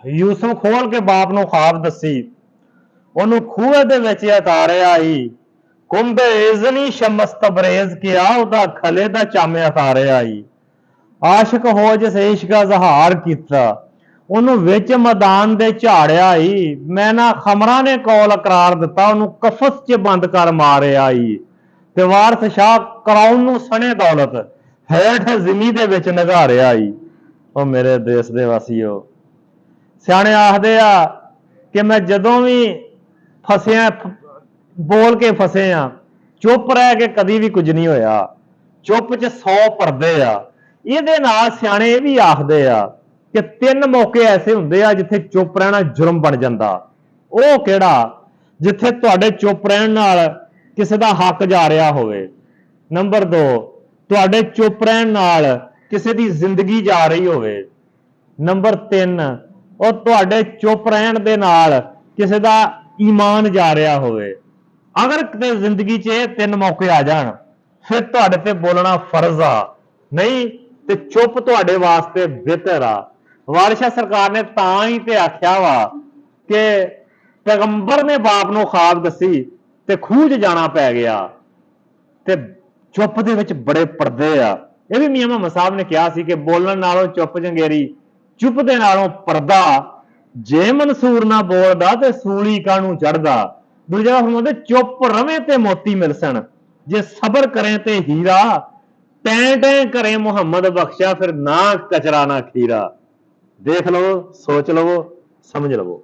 यूसुफ खोल के बाप नूं ख्वाब दसी, ਉਹਨੂੰ ਖੂਹੇ ਦੇ ਵਿੱਚ ਉਤਾਰਿਆ ਈ। ਕੁੰਭੇ ਇਜ਼ਨੀ ਸ਼ਮਸ ਤਬਰੇਜ਼ ਕਿਹਾ, ਉਹਦਾ ਖਲੇ ਦਾ ਚੰਮ ਉਤਾਰਿਆ ਈ। ਆਸ਼ਿਕ ਹੋ ਜਿਸ ਇਸ਼ਕਾ ਜ਼ਹਾਰ ਕੀਤਾ, ਉਹਨੂੰ ਵਿੱਚ ਮੈਦਾਨ ਦੇ ਝਾੜਿਆ ਈ। ਮੈਂ ਨਾ ਖਮਰਾਂ ਨੇ ਕੌਲ ਕਰਾਰ ਦਿੱਤਾ, ਉਹਨੂੰ ਕਫਸ 'ਚ ਬੰਦ ਕਰ ਮਾਰਿਆ ਈ। ਤੇ ਵਾਰਸ ਸ਼ਾਹ ਕਰਾਉਣ ਨੂੰ ਸਣੇ ਦੌਲਤ ਹੇਠ ਜ਼ਿਮੀ ਦੇ ਵਿੱਚ ਨਿਗਾਰਿਆ ਈ। ਉਹ ਮੇਰੇ ਦੇਸ਼ ਦੇ ਵਾਸੀਓ, ਸਿਆਣੇ ਆਖਦੇ ਆ ਕਿ ਮੈਂ ਜਦੋਂ ਵੀ ਫਸਿਆ, ਬੋਲ ਕੇ ਫਸੇ ਆ, ਚੁੱਪ ਰਹਿ ਕੇ ਕਦੀ ਵੀ ਕੁਝ ਨਹੀਂ ਹੋਇਆ। ਚੁੱਪ 'ਚ 100 ਪਰਦੇ ਆ। ਇਹਦੇ ਨਾਲ ਸਿਆਣੇ ਇਹ ਵੀ ਆਖਦੇ ਆ ਕਿ 3 ਮੌਕੇ ਐਸੇ ਹੁੰਦੇ ਆ ਜਿੱਥੇ ਚੁੱਪ ਰਹਿਣਾ ਜੁਰਮ ਬਣ ਜਾਂਦਾ। ਉਹ ਕਿਹੜਾ? ਜਿੱਥੇ ਤੁਹਾਡੇ ਚੁੱਪ ਰਹਿਣ ਨਾਲ ਕਿਸੇ ਦਾ ਹੱਕ ਜਾ ਰਿਹਾ ਹੋਵੇ। ਨੰਬਰ 2, ਤੁਹਾਡੇ ਚੁੱਪ ਰਹਿਣ ਨਾਲ ਕਿਸੇ ਦੀ ਜ਼ਿੰਦਗੀ ਜਾ ਰਹੀ ਹੋਵੇ। ਨੰਬਰ 3, ਉਹ ਤੁਹਾਡੇ ਚੁੱਪ ਰਹਿਣ ਦੇ ਨਾਲ ਕਿਸੇ ਦਾ ਈਮਾਨ ਜਾ ਰਿਹਾ ਹੋਵੇ। ਅਗਰ ਕਿਤੇ ਜ਼ਿੰਦਗੀ 'ਚ ਇਹ 3 ਮੌਕੇ ਆ ਜਾਣ, ਫਿਰ ਤੁਹਾਡੇ ਤੇ ਬੋਲਣਾ ਫਰਜ਼ ਆ, ਨਹੀਂ ਤੇ ਚੁੱਪ ਤੁਹਾਡੇ ਵਾਸਤੇ ਬਿਹਤਰ ਆ। ਵਾਰਿਸ ਸ਼ਾਹ ਸਰਕਾਰ ਨੇ ਤਾਂ ਹੀ ਤੇ ਆਖਿਆ ਵਾ ਕਿ ਪੈਗੰਬਰ ਨੇ ਬਾਪ ਨੂੰ ख्वाब ਦਸੀ ਤੇ ਖੂਹ 'ਚ ਜਾਣਾ ਪੈ ਗਿਆ। ਤੇ ਚੁੱਪ ਦੇ ਵਿੱਚ ਬੜੇ ਪਰਦੇ ਆ। ਇਹ ਵੀ ਮੀਆਂ ਮੁਹੰਮਦ ਸਾਹਿਬ ਨੇ ਕਿਹਾ ਸੀ ਕਿ ਬੋਲਣ ਨਾਲੋਂ ਚੁੱਪ ਚੰਗੇਰੀ, ਚੁੱਪ ਦੇ ਨਾਲੋਂ ਪਰਦਾ। ਜੇ ਮਨਸੂਰ ਨਾ ਬੋਲਦਾ ਤੇ ਸੂਲੀ ਕਾਹਨੂੰ ਚੜਦਾ। ਦੂਜੀ ਜਗ੍ਹਾ ਫਰਮਾਉਂਦੇ ਚੁੱਪ ਰਵੇਂ ਤੇ ਮੋਤੀ ਮਿਲਸਣ, ਜੇ ਸਬਰ ਕਰੇ ਤੇ ਹੀਰਾ। ਟੈਂ ਟੈਂ ਕਰੇ ਮੁਹੰਮਦ ਬਖਸ਼ਾ, ਫਿਰ ਨਾ ਕਚਰਾ ਨਾ ਖੀਰਾ। ਦੇਖ ਲਵੋ, ਸੋਚ ਲਵੋ, ਸਮਝ ਲਵੋ।